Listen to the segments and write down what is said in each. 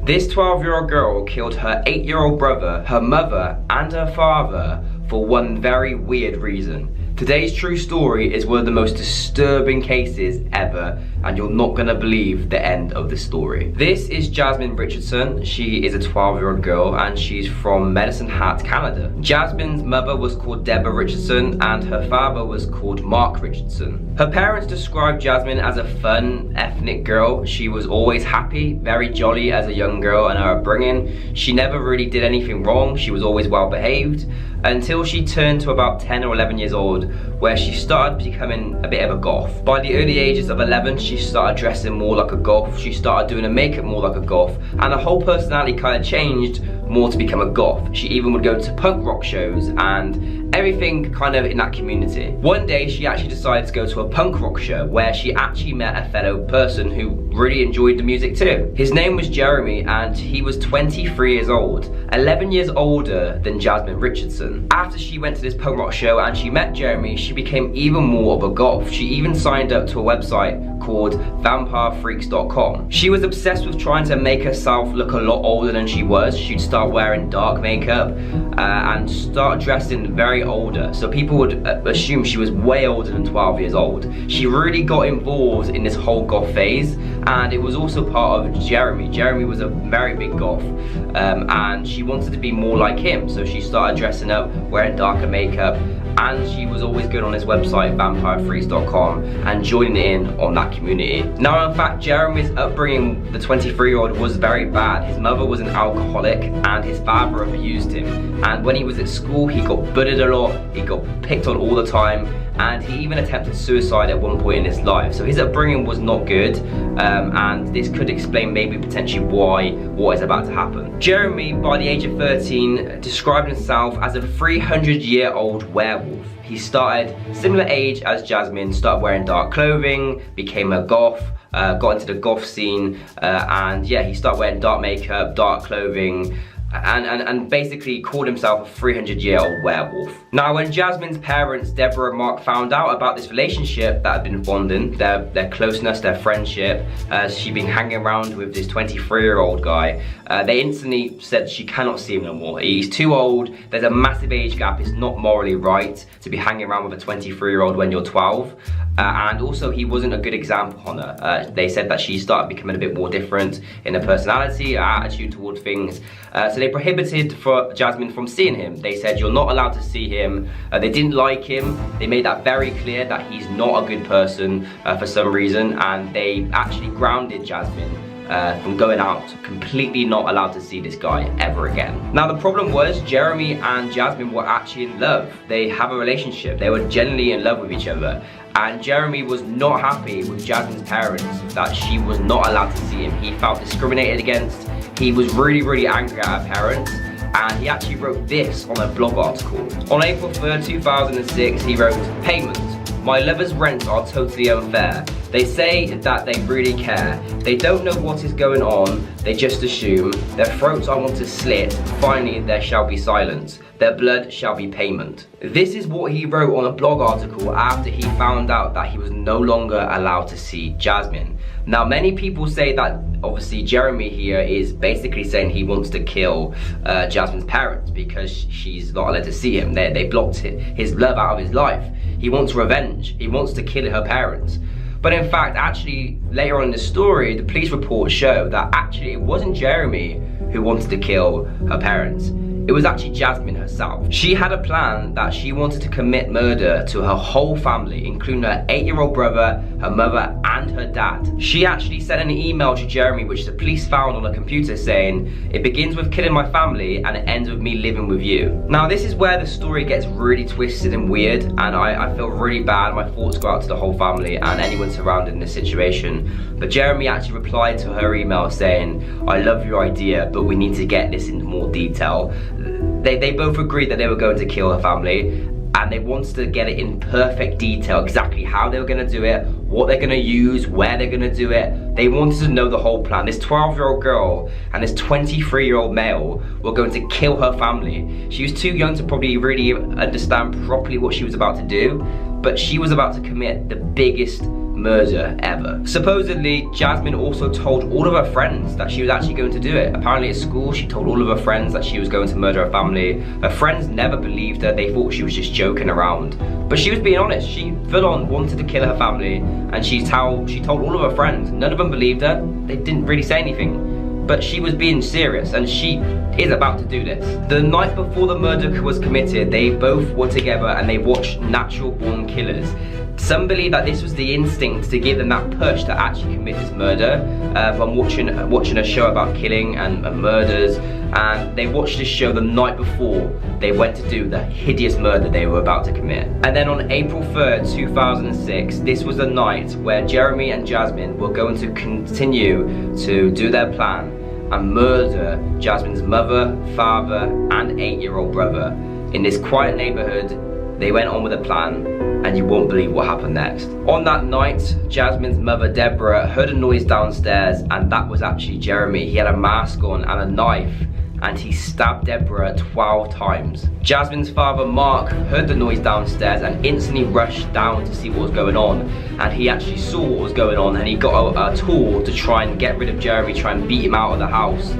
This 12-year-old girl killed her 8-year-old brother, her mother, and her father for one very weird reason. Today's true story is one of the most disturbing cases ever, and you're not gonna believe the end of the story. This is Jasmine Richardson. She is a 12-year-old girl and she's from Medicine Hat, Canada. Jasmine's mother was called Deborah Richardson and her father was called Mark Richardson. Her parents described Jasmine as a fun, ethnic girl. She was always happy, very jolly as a young girl in her upbringing. She never really did anything wrong. She was always well behaved until she turned to about 10 or 11 years old, where she started becoming a bit of a goth. By the early ages of 11, she started dressing more like a goth. She started doing her makeup more like a goth, and her whole personality kind of changed more to become a goth. She even would go to punk rock shows and everything kind of in that community. One day she actually decided to go to a punk rock show where she actually met a fellow person who really enjoyed the music too. His name was Jeremy and he was 23 years old, 11 years older than Jasmine Richardson. After she went to this punk rock show and she met Jeremy, she became even more of a goth. She even signed up to a website called vampirefreaks.com. She was obsessed with trying to make herself look a lot older than she was. She'd start wearing dark makeup and start dressing very older, so people would assume she was way older than 12 years old. She really got involved in this whole goth phase, and it was also part of Jeremy. Jeremy was a very big goth, and she wanted to be more like him, so she started dressing up, wearing darker makeup, and she was always good on his website, vampirefreaks.com, and joining in on that community. Now, in fact, Jeremy's upbringing, the 23-year-old, was very bad. His mother was an alcoholic and his father abused him. And when he was at school, he got bullied a lot, he got picked on all the time, and he even attempted suicide at one point in his life. So his upbringing was not good, and this could explain maybe potentially what is about to happen. Jeremy, by the age of 13, described himself as a 300-year-old werewolf. He started similar age as Jasmine, started wearing dark clothing, became a goth, got into the goth scene, and yeah, he started wearing dark makeup, dark clothing, and basically called himself a 300-year-old werewolf. Now, when Jasmine's parents, Deborah and Mark, found out about this relationship that had been bonding, their closeness, their friendship, she'd been hanging around with this 23-year-old guy, they instantly said she cannot see him no more. He's too old, there's a massive age gap, it's not morally right to be hanging around with a 23-year-old when you're 12. And also, he wasn't a good example on her. They said that she started becoming a bit more different in her personality, her attitude towards things. So they prohibited Jasmine from seeing him. They said, you're not allowed to see him. They didn't like him. They made that very clear that he's not a good person for some reason. And they actually grounded Jasmine from going out, completely not allowed to see this guy ever again. Now, the problem was Jeremy and Jasmine were actually in love. They have a relationship. They were genuinely in love with each other. And Jeremy was not happy with Jasmine's parents that she was not allowed to see him. He felt discriminated against. He was really angry at her parents. And he actually wrote this on a blog article. On April 3rd, 2006, he wrote, "Payment. My lovers' rents are totally unfair. They say that they really care. They don't know what is going on. They just assume. Their throats I want to slit. Finally, there shall be silence. Their blood shall be payment." This is what he wrote on a blog article after he found out that he was no longer allowed to see Jasmine. Now, many people say that obviously Jeremy here is basically saying he wants to kill Jasmine's parents because she's not allowed to see him. They blocked his love out of his life. He wants revenge. He wants to kill her parents. But in fact, actually, later on in the story, the police reports show that actually it wasn't Jeremy who wanted to kill her parents. It was actually Jasmine herself. She had a plan that she wanted to commit murder to her whole family, including her 8-year-old brother, her mother, and her dad. She actually sent an email to Jeremy, which the police found on a computer, saying, "It begins with killing my family and it ends with me living with you." Now, this is where the story gets really twisted and weird, and I feel really bad. My thoughts go out to the whole family and anyone surrounding this situation. But Jeremy actually replied to her email saying, "I love your idea, but we need to get this into more detail." They both agreed that they were going to kill her family, and they wanted to get it in perfect detail, exactly how they were going to do it, what they're going to use, where they're going to do it. They wanted to know the whole plan. This 12-year-old girl and this 23-year-old male were going to kill her family. She was too young to probably really understand properly what she was about to do, but she was about to commit the biggest murder ever. Supposedly, Jasmine also told all of her friends that she was actually going to do it. Apparently at school, she told all of her friends that she was going to murder her family. Her friends never believed her. They thought she was just joking around. But she was being honest. She full on wanted to kill her family, and she told all of her friends. None of them believed her. They didn't really say anything. But she was being serious, and she is about to do this. The night before the murder was committed, they both were together and they watched Natural Born Killers. Some believe that this was the instinct to give them that push to actually commit this murder from watching a show about killing and murders, and they watched this show the night before they went to do the hideous murder they were about to commit. And then on April 3rd, 2006, this was the night where Jeremy and Jasmine were going to continue to do their plan and murder Jasmine's mother, father, and 8-year-old brother. In this quiet neighborhood, they went on with a plan, and you won't believe what happened next. On that night, Jasmine's mother, Deborah, heard a noise downstairs, and that was actually Jeremy. He had a mask on and a knife, and he stabbed Deborah 12 times. Jasmine's father, Mark, heard the noise downstairs and instantly rushed down to see what was going on. And he actually saw what was going on, and he got a tool to try and get rid of Jeremy, try and beat him out of the house.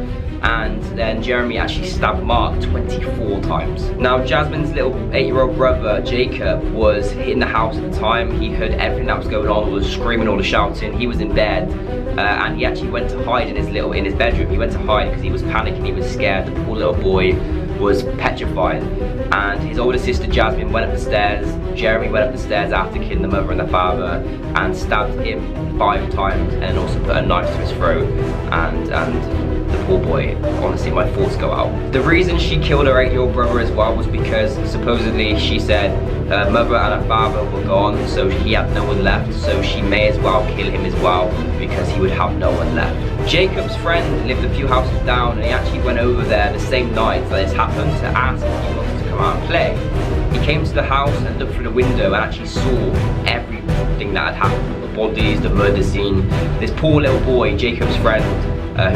And then Jeremy actually stabbed Mark 24 times. Now, Jasmine's little 8-year-old brother, Jacob, was in the house at the time. He heard everything that was going on, all the screaming, all the shouting. He was in bed, and he actually went to hide in his bedroom. He went to hide because he was panicking, he was scared. The poor little boy was petrified. And his older sister, Jasmine, went up the stairs. Jeremy went up the stairs after killing the mother and the father and stabbed him 5 times, and also put a knife to his throat. And the poor boy, honestly, my thoughts go out. The reason she killed her 8-year-old brother as well was because supposedly she said her mother and her father were gone, so he had no one left, so she may as well kill him as well because he would have no one left. Jacob's friend lived a few houses down, and he actually went over there the same night that this happened to ask if he wanted to come out and play. He came to the house and looked through the window and actually saw everything that had happened. The bodies, the murder scene. This poor little boy, Jacob's friend,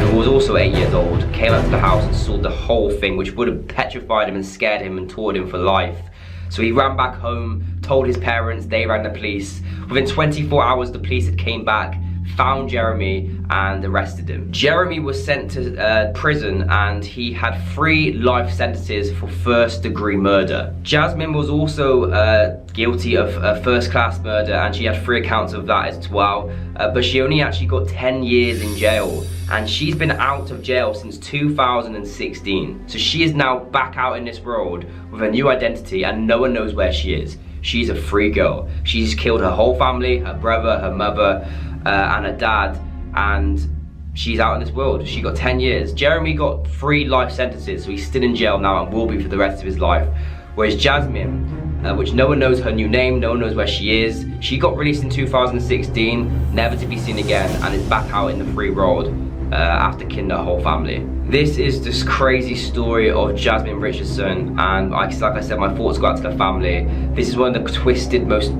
who was also 8 years old, came up to the house and saw the whole thing, which would have petrified him and scared him and tortured him for life. So he ran back home, told his parents, they rang the police. Within 24 hours, the police had came back, found Jeremy, and arrested him. Jeremy was sent to prison, and he had 3 life sentences for first-degree murder. Jasmine was also guilty of first-class murder, and she had 3 accounts of that as well, but she only actually got 10 years in jail, and she's been out of jail since 2016. So she is now back out in this world with a new identity, and no one knows where she is. She's a free girl. She's killed her whole family, her brother, her mother, and her dad, and she's out in this world. She got 10 years. Jeremy got 3 life sentences, so he's still in jail now and will be for the rest of his life. Whereas Jasmine, which no one knows her new name, no one knows where she is, she got released in 2016, never to be seen again, and is back out in the free world after killing her whole family. This is this crazy story of Jasmine Richardson, and like I said, my thoughts go out to the family. This is one of the twisted, most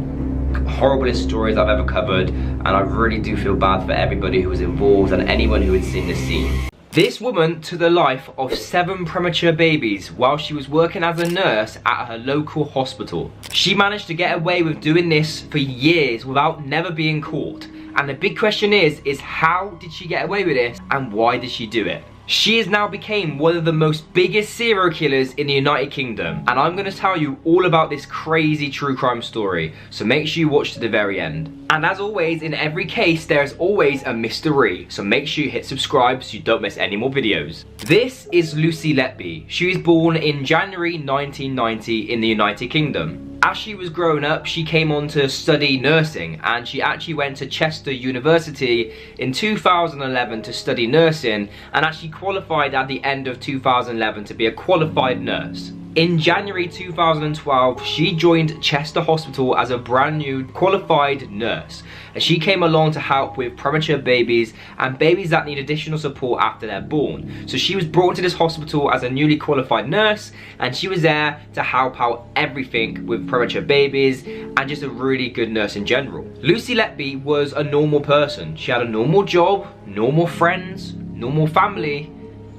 horriblest stories I've ever covered, and I really do feel bad for everybody who was involved and anyone who had seen this scene. This woman took the life of 7 premature babies while she was working as a nurse at her local hospital. She managed to get away with doing this for years without never being caught. And the big question is how did she get away with this, and why did she do it? She has now become one of the most biggest serial killers in the United Kingdom, and I'm going to tell you all about this crazy true crime story, so make sure you watch to the very end. And as always, in every case, there is always a mystery, so make sure you hit subscribe so you don't miss any more videos. This is Lucy Letby. She was born in January 1990 in the United Kingdom. As she was growing up, she came on to study nursing, and she actually went to Chester University in 2011 to study nursing, and actually qualified at the end of 2011 to be a qualified nurse. In January 2012, she joined Chester Hospital as a brand new qualified nurse, and she came along to help with premature babies and babies that need additional support after they're born. So she was brought to this hospital as a newly qualified nurse, and she was there to help out everything with premature babies and just a really good nurse in general. Lucy Letby was a normal person. She had a normal job, normal friends, normal family.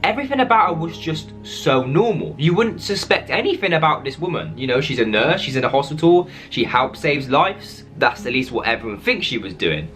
everything about her was just so normal. You wouldn't suspect anything about this woman. You know, she's a nurse, she's in a hospital, she helps save lives. That's at least what everyone thinks she was doing.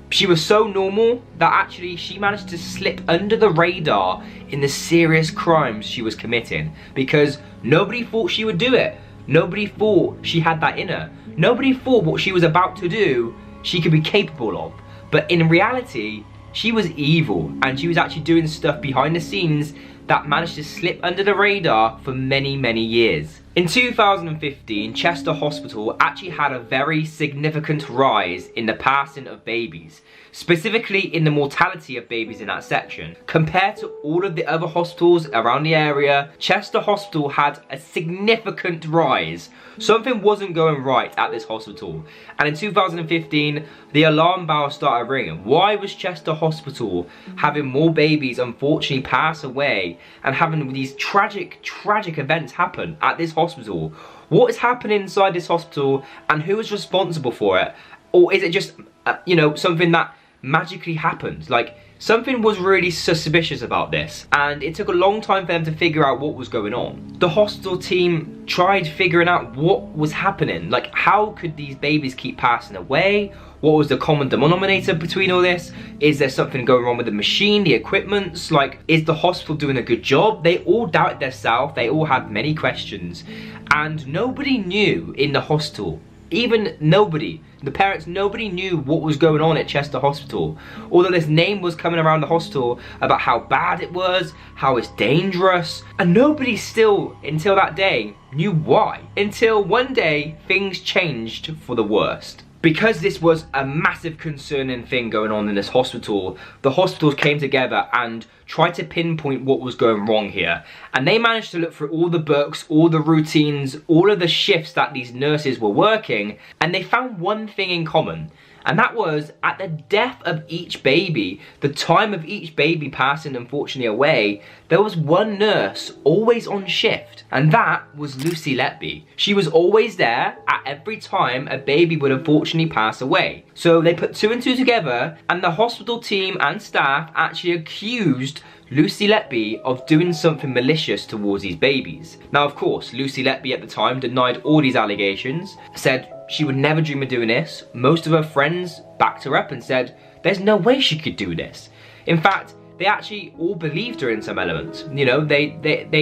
She was so normal that actually she managed to slip under the radar in the serious crimes she was committing, because nobody thought she would do it. Nobody thought she had that in her. Nobody thought what she was about to do she could be capable of. But in reality, she was evil, and she was actually doing stuff behind the scenes that managed to slip under the radar for many, many years. In 2015, Chester Hospital actually had a very significant rise in the passing of babies, specifically in the mortality of babies in that section. Compared to all of the other hospitals around the area, Chester Hospital had a significant rise. Something wasn't going right at this hospital. And in 2015, the alarm bell started ringing. Why was Chester Hospital having more babies unfortunately pass away and having these tragic events happen at this hospital? What is happening inside this hospital, and who is responsible for it? Or is it just, you know, something that magically happened? Like, something was really suspicious about this, and it took a long time for them to figure out what was going on. The hospital team tried figuring out what was happening. Like, how could these babies keep passing away? What was the common denominator between all this? Is there something going wrong with the machine, the equipments? Like, is the hospital doing a good job? They all doubted themselves. They all had many questions, and nobody knew in the hospital. Even nobody, the parents, nobody knew what was going on at Chester Hospital. Although this name was coming around the hospital about how bad it was, how it's dangerous, and nobody still, until that day, knew why. Until one day, things changed for the worst. Because this was a massive concerning thing going on in this hospital, the hospitals came together and tried to pinpoint what was going wrong here. And they managed to look through all the books, all the routines, all of the shifts that these nurses were working, and they found one thing in common. And that was, at the death of each baby, the time of each baby passing unfortunately away, there was one nurse always on shift, and that was Lucy Letby. She was always there at every time a baby would unfortunately pass away. So they put two and two together, and the hospital team and staff actually accused Lucy Letby of doing something malicious towards these babies. Now, of course, Lucy Letby at the time denied all these allegations, said she would never dream of doing this. Most of her friends backed her up and said there's no way she could do this. In fact, they actually all believed her in some elements. You know, they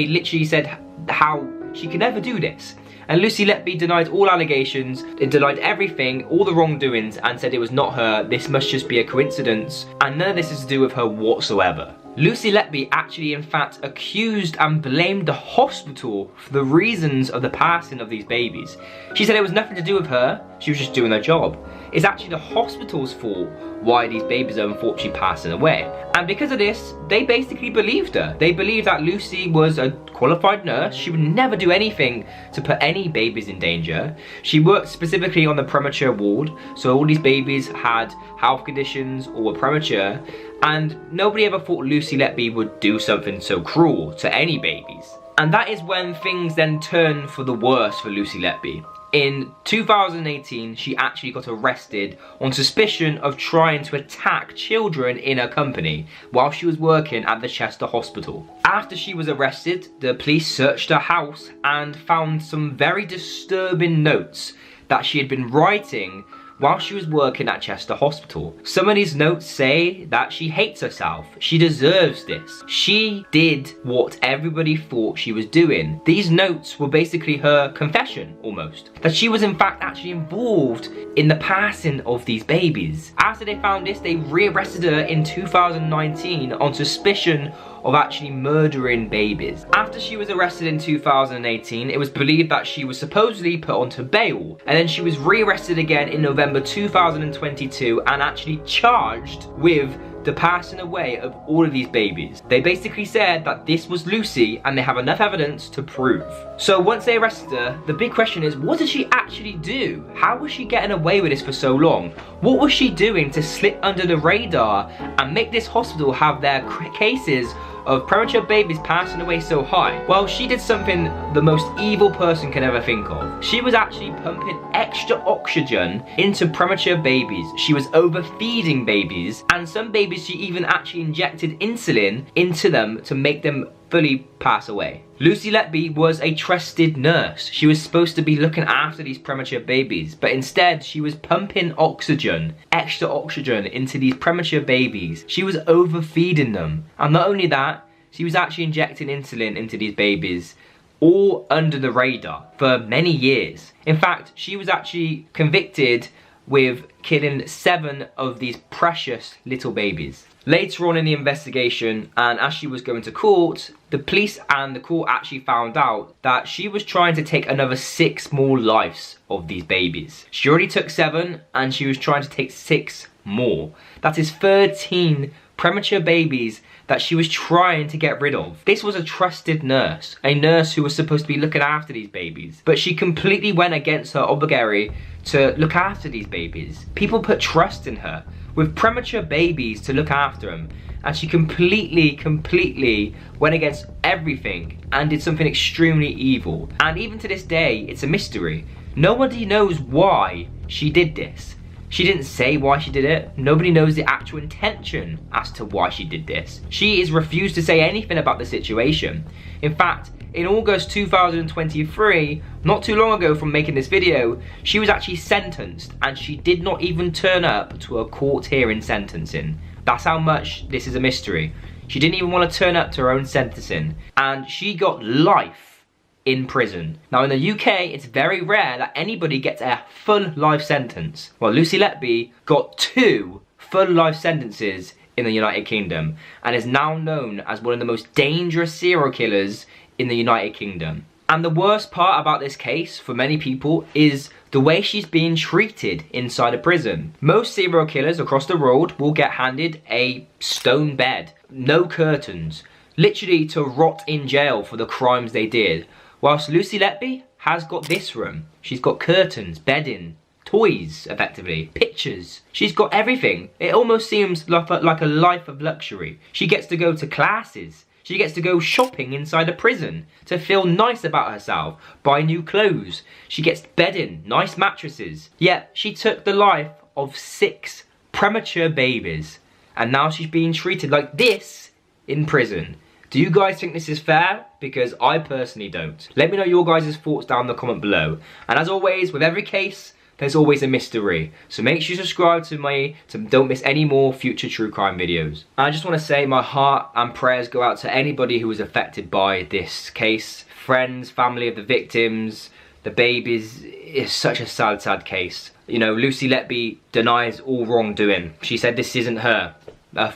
literally said how she could never do this. And Lucy Letby denied all allegations, denied everything, all the wrongdoings, and said it was not her, this must just be a coincidence, and none of this is to do with her whatsoever. Lucy Letby actually in fact accused and blamed the hospital for the reasons of the passing of these babies. She said it was nothing to do with her, she was just doing her job. It's actually the hospital's fault why these babies are unfortunately passing away. And because of this, they basically believed her. They believed that Lucy was a qualified nurse. She would never do anything to put any babies in danger. She worked specifically on the premature ward, so all these babies had health conditions or were premature, and nobody ever thought Lucy Letby would do something so cruel to any babies. And that is when things then turned for the worse for Lucy Letby. In 2018, she actually got arrested on suspicion of trying to attack children in her company while she was working at the Chester Hospital. After she was arrested, the police searched her house and found some very disturbing notes that she had been writing while she was working at Chester Hospital. Some of these notes say that she hates herself. She deserves this. She did what everybody thought she was doing. These notes were basically her confession, almost. That she was in fact actually involved in the passing of these babies. After they found this, they rearrested her in 2019 on suspicion of actually murdering babies. After she was arrested in 2018, it was believed that she was supposedly put onto bail, and then she was rearrested again in November 2022 and actually charged with the passing away of all of these babies. They basically said that this was Lucy and they have enough evidence to prove. So once they arrested her, the big question is, what did she actually do? How was she getting away with this for so long? What was she doing to slip under the radar and make this hospital have their cases of premature babies passing away so high? Well, she did something the most evil person can ever think of. She was actually pumping extra oxygen into premature babies. She was overfeeding babies, and some babies she even actually injected insulin into them to make them fully pass away. Lucy Letby was a trusted nurse. She was supposed to be looking after these premature babies, but instead she was pumping oxygen, extra oxygen into these premature babies. She was overfeeding them. And not only that, she was actually injecting insulin into these babies, all under the radar for many years. In fact, she was actually convicted with killing 7 of these precious little babies. Later on in the investigation, and as she was going to court, the police and the court actually found out that she was trying to take another 6 more lives of these babies. She already took 7, and she was trying to take 6 more. That is 13 premature babies that she was trying to get rid of. This was a trusted nurse, a nurse who was supposed to be looking after these babies, but she completely went against her obligatory to look after these babies. People put trust in her with premature babies to look after them, and she completely went against everything and did something extremely evil. And even to this day, it's a mystery. Nobody knows why she did this. She didn't say why she did it. Nobody knows the actual intention as to why she did this. She is refused to say anything about the situation. In fact, in August 2023, not too long ago from making this video, she was actually sentenced, and she did not even turn up to a court hearing sentencing. That's how much this is a mystery. She didn't even want to turn up to her own sentencing, and she got life in prison. Now in the UK, it's very rare that anybody gets a full life sentence. Well, Lucy Letby got 2 full life sentences in the United Kingdom, and is now known as one of the most dangerous serial killers in the United Kingdom. And the worst part about this case for many people is the way she's being treated inside a prison. Most serial killers across the world will get handed a stone bed, no curtains, literally to rot in jail for the crimes they did. Whilst Lucy Letby has got this room. She's got curtains, bedding, toys, effectively, pictures. She's got everything. It almost seems like a life of luxury. She gets to go to classes. She gets to go shopping inside a prison to feel nice about herself, buy new clothes. She gets bedding, nice mattresses. Yet she took the life of 6 premature babies, and now she's being treated like this in prison. Do you guys think this is fair? Because I personally don't. Let me know your guys' thoughts down in the comment below. And as always, with every case, there's always a mystery. So make sure you subscribe to me so don't miss any more future true crime videos. And I just want to say my heart and prayers go out to anybody who was affected by this case. Friends, family of the victims, the babies. It's such a sad, sad case. You know, Lucy Letby denies all wrongdoing. She said this isn't her.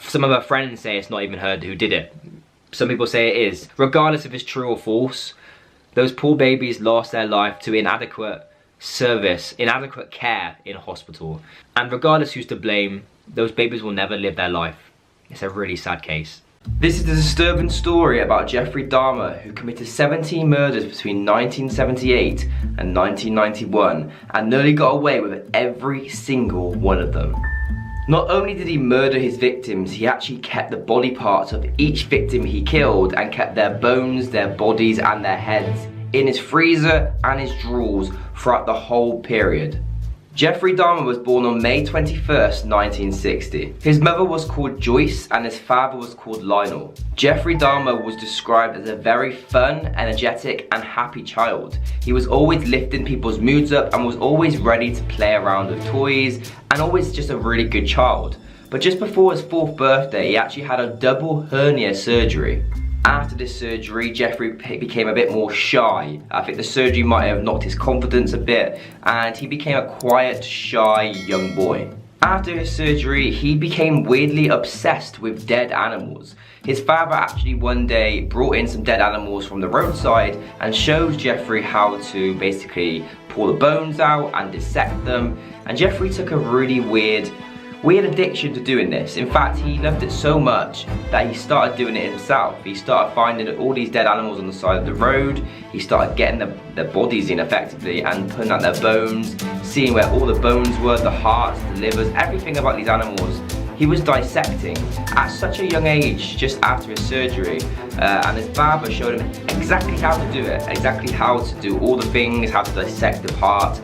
Some of her friends say it's not even her who did it. Some people say it is. Regardless if it's true or false, those poor babies lost their life to inadequate service, inadequate care in hospital. And regardless who's to blame, those babies will never live their life. It's a really sad case. This is the disturbing story about Jeffrey Dahmer, who committed 17 murders between 1978 and 1991 and nearly got away with every single one of them. Not only did he murder his victims, he actually kept the body parts of each victim he killed and kept their bones, their bodies and their heads in his freezer and his drawers throughout the whole period. Jeffrey Dahmer was born on May 21st, 1960. His mother was called Joyce and his father was called Lionel. Jeffrey Dahmer was described as a very fun, energetic and happy child. He was always lifting people's moods up and was always ready to play around with toys and always just a really good child. But just before his 4th birthday, he actually had a double hernia surgery. After this surgery, Jeffrey became a bit more shy. I think the surgery might have knocked his confidence a bit, and he became a quiet, shy young boy. After his surgery, he became weirdly obsessed with dead animals. His father actually one day brought in some dead animals from the roadside and showed Jeffrey how to basically pull the bones out and dissect them. And Jeffrey took a really weird addiction to doing this. In fact, he loved it so much that he started doing it himself. He started finding all these dead animals on the side of the road. He started getting their bodies in effectively and putting out their bones, seeing where all the bones were, the hearts, the livers, everything about these animals. he was dissecting at such a young age, just after his surgery, and his father showed him exactly how to do it, exactly how to do all the things, how to dissect the part,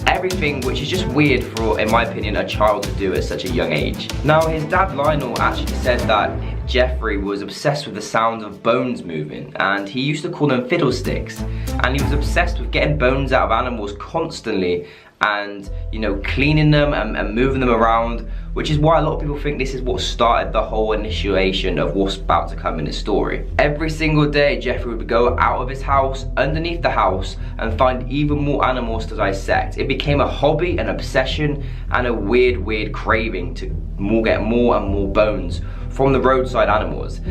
everything, which is just weird for, in my opinion, a child to do at such a young age. Now, his dad Lionel actually said that Jeffrey was obsessed with the sound of bones moving, and he used to call them fiddlesticks, and he was obsessed with getting bones out of animals constantly and, you know, cleaning them and moving them around, which is why a lot of people think this is what started the whole initiation of what's about to come in the story. Every single day, Jeffrey would go out of his house, underneath the house, and find even more animals to dissect. It became a hobby, an obsession, and a weird craving to get more and more bones from the roadside animals.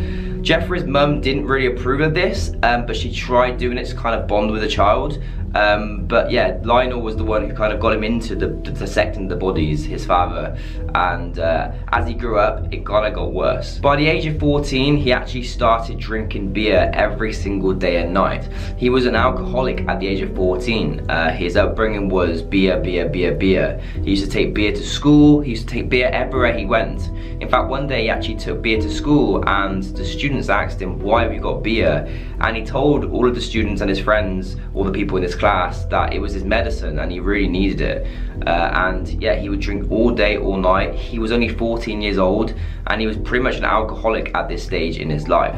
Jeffrey's mum didn't really approve of this, but she tried doing it to kind of bond with the child. But yeah, Lionel was the one who kind of got him into the dissecting the bodies, his father, and as he grew up, it kind of got worse. By the age of 14, he actually started drinking beer every single day and night. He was an alcoholic at the age of 14. His upbringing was beer. He used to take beer to school, he used to take beer everywhere he went. In fact, one day he actually took beer to school, and the students asked him, "Why have you got beer?" And he told all of the students and his friends, all the people in his class, that it was his medicine and he really needed it. And yeah, he would drink all day, all night. He was only 14 years old, and he was pretty much an alcoholic at this stage in his life.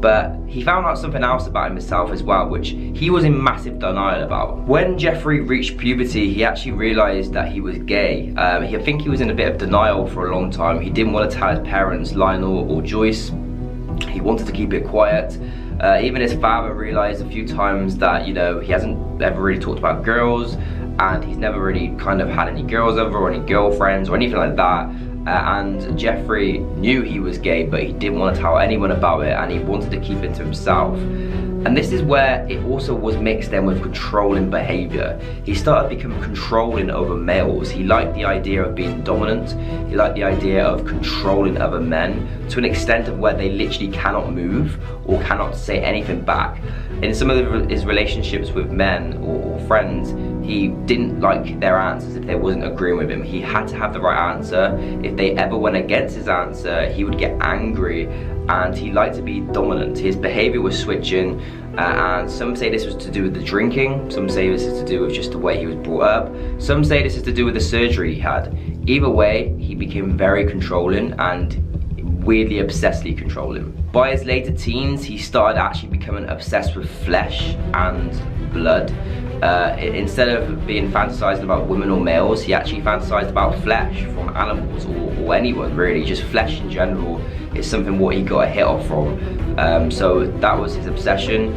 But he found out something else about himself as well, which he was in massive denial about. When Jeffrey reached puberty, he actually realized that he was gay. I think he was in a bit of denial for a long time. He didn't want to tell his parents, Lionel or Joyce. He wanted to keep it quiet. Even his father realized a few times that, you know, he hasn't ever really talked about girls, and he's never really kind of had any girls over or any girlfriends or anything like that. And Jeffrey knew he was gay, but he didn't want to tell anyone about it, and he wanted to keep it to himself. And this is where it also was mixed in with controlling behavior. He started becoming controlling over males. He liked the idea of being dominant. He liked the idea of controlling other men to an extent of where they literally cannot move or cannot say anything back. In some of his relationships with men or friends, he didn't like their answers if they wasn't agreeing with him. He had to have the right answer. If they ever went against his answer, he would get angry, and he liked to be dominant. His behavior was switching, and some say this was to do with the drinking, some say this is to do with just the way he was brought up, some say this is to do with the surgery he had. Either way, he became very controlling and weirdly obsessively controlling. By his later teens, he started actually becoming obsessed with flesh and blood. Instead of being fantasized about women or males, he actually fantasized about flesh from animals or anyone really. Just flesh in general is something what he got a hit off from. So that was his obsession,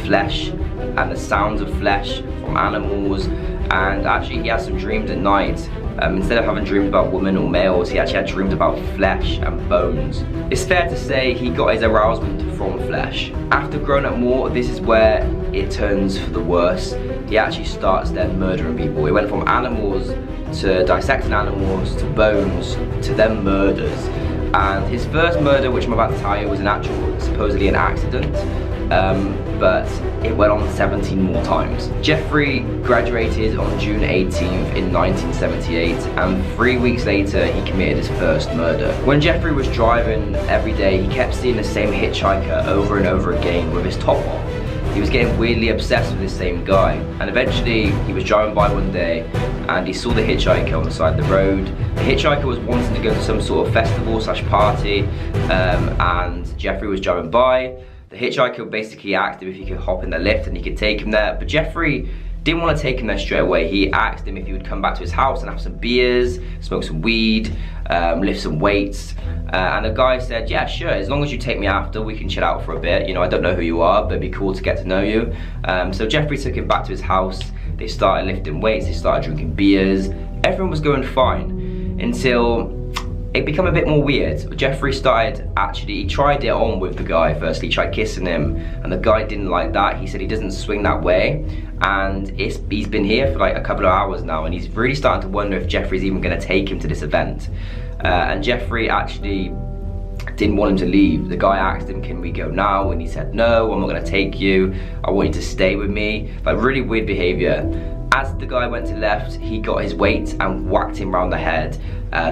flesh and the sounds of flesh from animals. And actually he had some dreams at night. Instead of having dreams about women or males, he actually had dreams about flesh and bones. It's fair to say he got his arousement from flesh. After growing up more, this is where it turns for the worse. He actually starts then murdering people. It went from animals to dissecting animals to bones to then murders. And his first murder, which I'm about to tell you, was supposedly an accident. But it went on 17 more times. Jeffrey graduated on June 18th in 1978, and 3 weeks later he committed his first murder. When Jeffrey was driving every day, he kept seeing the same hitchhiker over and over again with his top off. He was getting weirdly obsessed with this same guy, and eventually he was driving by one day and he saw the hitchhiker on the side of the road. The hitchhiker was wanting to go to some sort of festival / party, and Jeffrey was driving by. The hitchhiker basically asked him if he could hop in the lift and he could take him there, but Jeffrey didn't want to take him there straight away. He asked him if he would come back to his house and have some beers, smoke some weed, lift some weights. And the guy said, yeah, sure, as long as you take me after, we can chill out for a bit. You know, I don't know who you are, but it'd be cool to get to know you. So Jeffrey took him back to his house. They started lifting weights, they started drinking beers. Everyone was going fine until it became a bit more weird. Jeffrey he tried it on with the guy firstly. He tried kissing him, and the guy didn't like that. He said he doesn't swing that way, and he's been here for like a couple of hours now, and he's really starting to wonder if Jeffrey's even going to take him to this event. And Jeffrey actually didn't want him to leave. The guy asked him, can we go now? And he said, no, I'm not going to take you. I want you to stay with me. Like, really weird behavior. As the guy went to the left, he got his weight and whacked him round the head,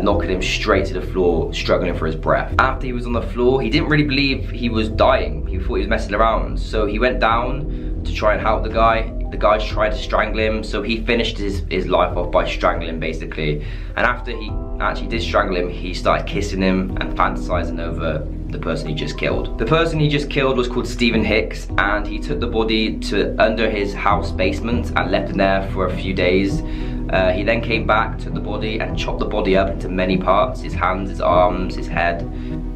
knocking him straight to the floor, struggling for his breath. After he was on the floor, he didn't really believe he was dying. He thought he was messing around. So he went down to try and help the guy. The guy tried to strangle him, so he finished his life off by strangling him, basically. And after he actually did strangle him, he started kissing him and fantasizing over the person he just killed. The person he just killed was called Stephen Hicks, and he took the body to under his house basement and left it there for a few days. He then came back, took the body and chopped the body up into many parts, his hands, his arms, his head,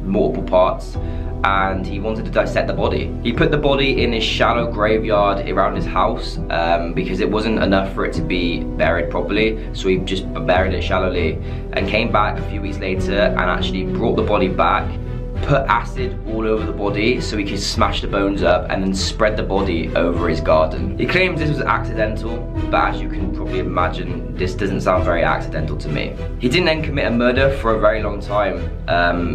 multiple parts, and he wanted to dissect the body. He put the body in his shallow graveyard around his house because it wasn't enough for it to be buried properly, so he just buried it shallowly and came back a few weeks later and actually brought the body back, put acid all over the body so he could smash the bones up and then spread the body over his garden. He claims this was accidental, but as you can probably imagine, this doesn't sound very accidental to me. He didn't then commit a murder for a very long time.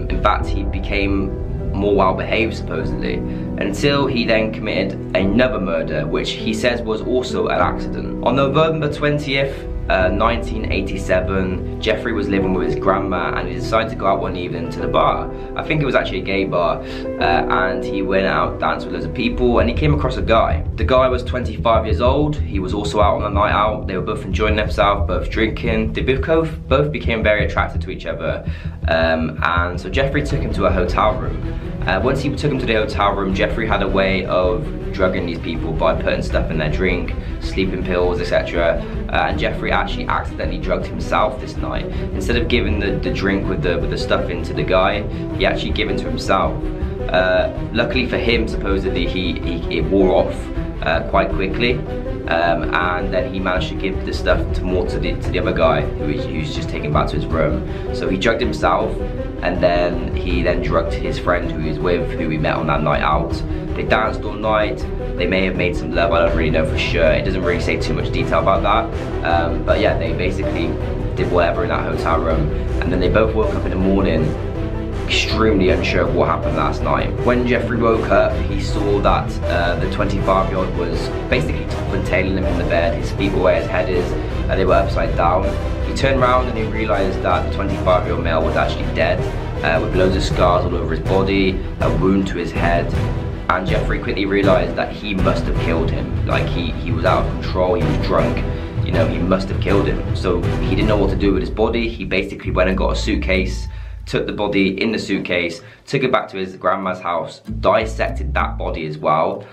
In fact, he became more well behaved supposedly, until he then committed another murder, which he says was also an accident. On November 20th, 1987, Jeffrey was living with his grandma and he decided to go out one evening to the bar. I think it was actually a gay bar, and he went out, danced with loads of people, and he came across a guy. The guy was 25 years old. He was also out on a night out. They were both enjoying themselves, both drinking. They both became very attracted to each other, and so Jeffrey took him to a hotel room. Once he took him to the hotel room, Jeffrey had a way of drugging these people by putting stuff in their drink, sleeping pills, etc. And Jeffrey actually accidentally drugged himself this night. Instead of giving the drink with the stuff into the guy, he actually gave it to himself. Luckily for him, supposedly it wore off quite quickly, and then he managed to give the stuff to the other guy who's just taken back to his room. So he drugged himself, and then he drugged his friend who he was with, who he met on that night out. They danced all night. They may have made some love, I don't really know for sure. It doesn't really say too much detail about that. But yeah, they basically did whatever in that hotel room, and then they both woke up in the morning extremely unsure of what happened last night. When Jeffrey woke up, he saw that the 25-year-old was basically top and tailing him in the bed. His feet were where his head is, they were upside down. He turned around and he realized that the 25-year-old male was actually dead, with loads of scars all over his body, a wound to his head. And Jeffrey quickly realized that he must have killed him. Like he was out of control, he was drunk, you know, he must have killed him. So he didn't know what to do with his body. He basically went and got a suitcase, took the body in the suitcase, took it back to his grandma's house, dissected that body as well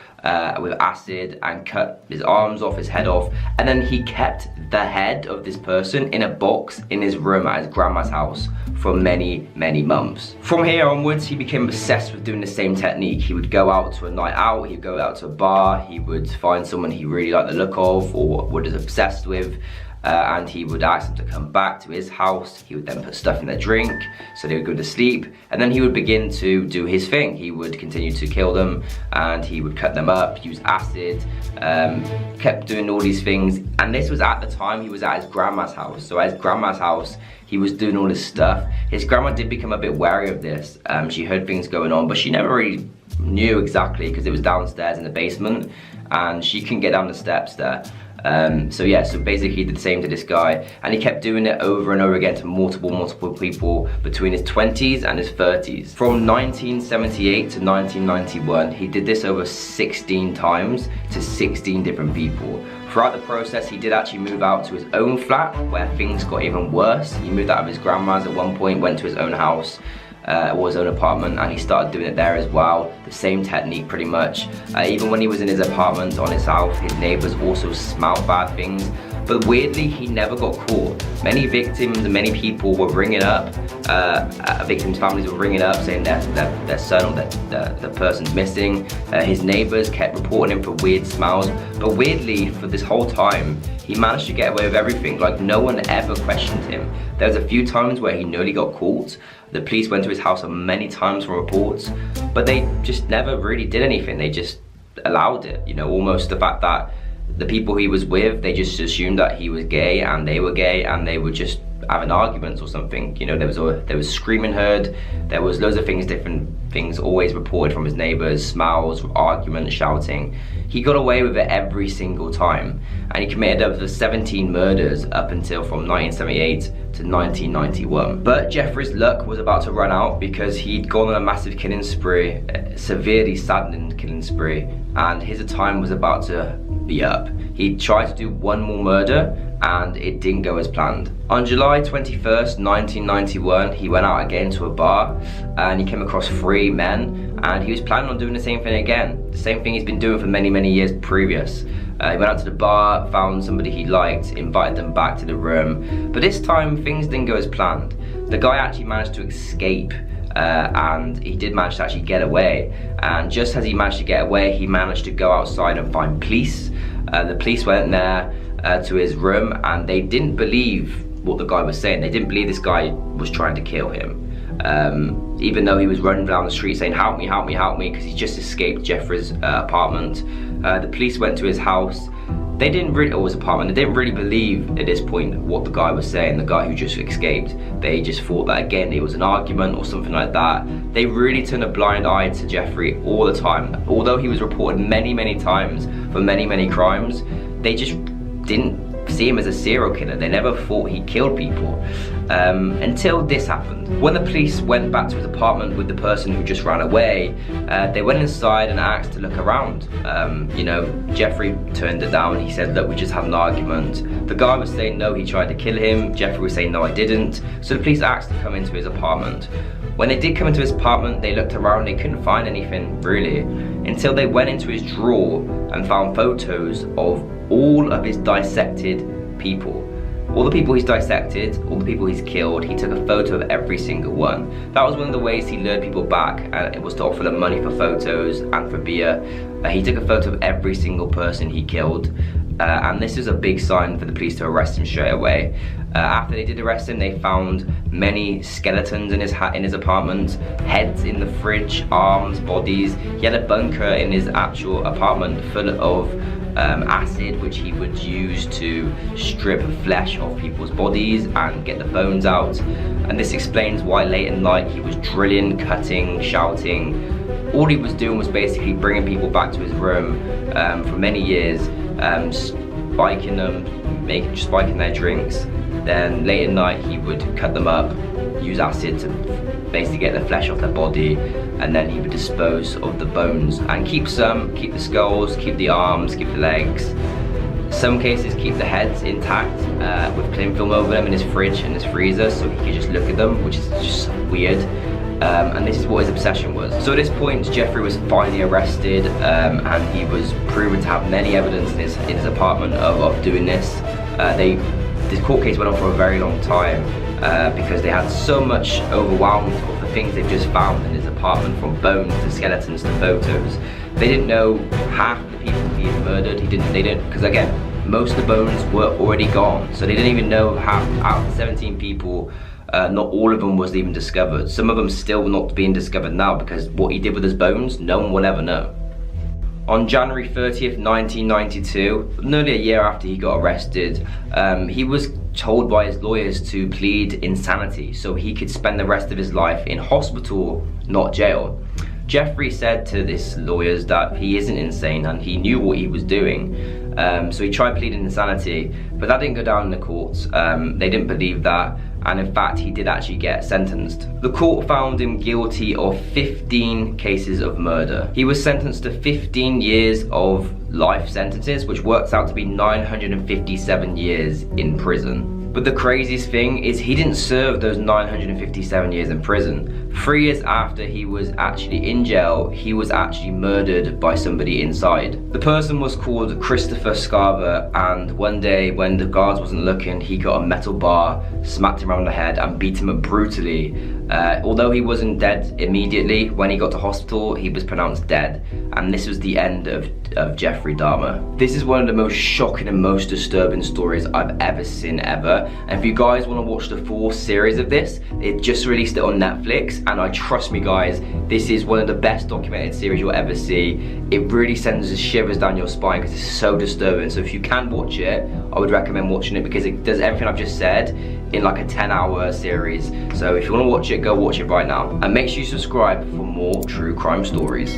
with acid, and cut his arms off, his head off, and then he kept the head of this person in a box in his room at his grandma's house for many, many months. From here onwards, he became obsessed with doing the same technique. He would go out to a night out, he'd go out to a bar, he would find someone he really liked the look of or was obsessed with, and he would ask them to come back to his house. He would then put stuff in their drink so they would go to sleep, and then he would begin to do his thing. He would continue to kill them, and he would cut them up, use acid, kept doing all these things. And this was at the time he was at his grandma's house. So at his grandma's house, he was doing all this stuff. His grandma did become a bit wary of this. She heard things going on, but she never really knew exactly because it was downstairs in the basement and she couldn't get down the steps there. So yeah, so basically he did the same to this guy, and he kept doing it over and over again to multiple people between his 20s and his 30s. From 1978 to 1991, he did this over 16 times to 16 different people. Throughout the process, he did actually move out to his own flat, where things got even worse. He moved out of his grandma's at one point, went to his own house, or his own apartment, and he started doing it there as well. The same technique pretty much. Even when he was in his apartment on his house, his neighbors also smelled bad things. But weirdly, he never got caught. Many victims and many people were ringing up, victims' families were ringing up saying their son or the person's missing. His neighbors kept reporting him for weird smells. But weirdly, for this whole time, he managed to get away with everything. Like, no one ever questioned him. There was a few times where he nearly got caught. The police went to his house many times for reports, but they just never really did anything. They just allowed it, you know, almost the fact that the people he was with, they just assumed that he was gay and they were gay, and they would just having arguments or something. You know, there was screaming heard, there was loads of different things always reported from his neighbors, smells, arguments, shouting. He got away with it every single time, and he committed up to 17 murders up until from 1978 to 1991. But Jeffrey's luck was about to run out because he'd gone on a massive killing spree, a severely saddening killing spree, and his time was about to be up. He tried to do one more murder, and it didn't go as planned. On July 21st, 1991, he went out again to a bar, and he came across 3 men, and he was planning on doing the same thing again. The same thing he's been doing for many, many years previous. He went out to the bar, found somebody he liked, invited them back to the room, but this time things didn't go as planned. The guy actually managed to escape, and he did manage to actually get away, and just as he managed to get away, he managed to go outside and find police. The police went there to his room, and they didn't believe what the guy was saying. They didn't believe this guy was trying to kill him, even though he was running down the street saying, help me, help me, help me, because he just escaped Jeffrey's apartment. The police went to his house. They didn't really, or his apartment, they didn't really believe at this point what the guy was saying, the guy who just escaped. They just thought that again it was an argument or something like that. They really turned a blind eye to Jeffrey all the time. Although he was reported many, many times for many, many crimes, they just didn't see him as a serial killer. They never thought he killed people, until this happened. When the police went back to his apartment with the person who just ran away, they went inside and asked to look around. You know, Jeffrey turned it down. He said, look, we just had an argument. The guy was saying no, he tried to kill him. Jeffrey was saying no, I didn't. So the police asked to come into his apartment. When they did come into his apartment, they looked around, they couldn't find anything really, until they went into his drawer and found photos of all of his dissected people. All the people he's dissected, all the people he's killed, he took a photo of every single one. That was one of the ways he lured people back, and it was to offer them money for photos and for beer. He took a photo of every single person he killed, and this is a big sign for the police to arrest him straight away. After they did arrest him, they found many skeletons in his apartment, heads in the fridge, arms, bodies. He had a bunker in his actual apartment full of acid, which he would use to strip flesh off people's bodies and get the bones out. And this explains why late at night he was drilling, cutting, shouting. All he was doing was basically bringing people back to his room for many years, spiking them, spiking their drinks. Then late at night he would cut them up, use acid to basically get the flesh off their body, and then he would dispose of the bones and keep the skulls, keep the arms, keep the legs. Some cases keep the heads intact with cling film over them in his fridge and his freezer, so he could just look at them, which is just weird. And this is what his obsession was. So at this point, Jeffrey was finally arrested, and he was proven to have many evidence in his apartment of doing this. This court case went on for a very long time because they had so much overwhelmed of the things they've just found in his apartment, from bones to skeletons to photos. They didn't know half the people he had murdered. They didn't, because again, most of the bones were already gone. So they didn't even know half, out of 17 people, not all of them was even discovered. Some of them still not being discovered now, because what he did with his bones, no one will ever know. On January 30th, 1992, nearly a year after he got arrested, he was told by his lawyers to plead insanity so he could spend the rest of his life in hospital, not jail. Jeffrey said to his lawyers that he isn't insane and he knew what he was doing. So he tried pleading insanity, but that didn't go down in the courts. They didn't believe that, and in fact he did actually get sentenced. The court found him guilty of 15 cases of murder. He was sentenced to 15 years of life sentences, which works out to be 957 years in prison. But the craziest thing is he didn't serve those 957 years in prison. 3 years after he was actually in jail, he was actually murdered by somebody inside. The person was called Christopher Scarver, and one day when the guards wasn't looking, he got a metal bar, smacked him around the head and beat him up brutally. Although he wasn't dead immediately, when he got to hospital, he was pronounced dead. And this was the end of Jeffrey Dahmer. This is one of the most shocking and most disturbing stories I've ever seen ever. ever. And if you guys want to watch the full series of this, it just released it on Netflix, and trust me guys, this is one of the best documented series you'll ever see. It really sends the shivers down your spine because it's so disturbing. So if you can watch it, I would recommend watching it because it does everything I've just said in like a 10-hour series. So if you want to watch it, go watch it right now. And make sure you subscribe for more true crime stories.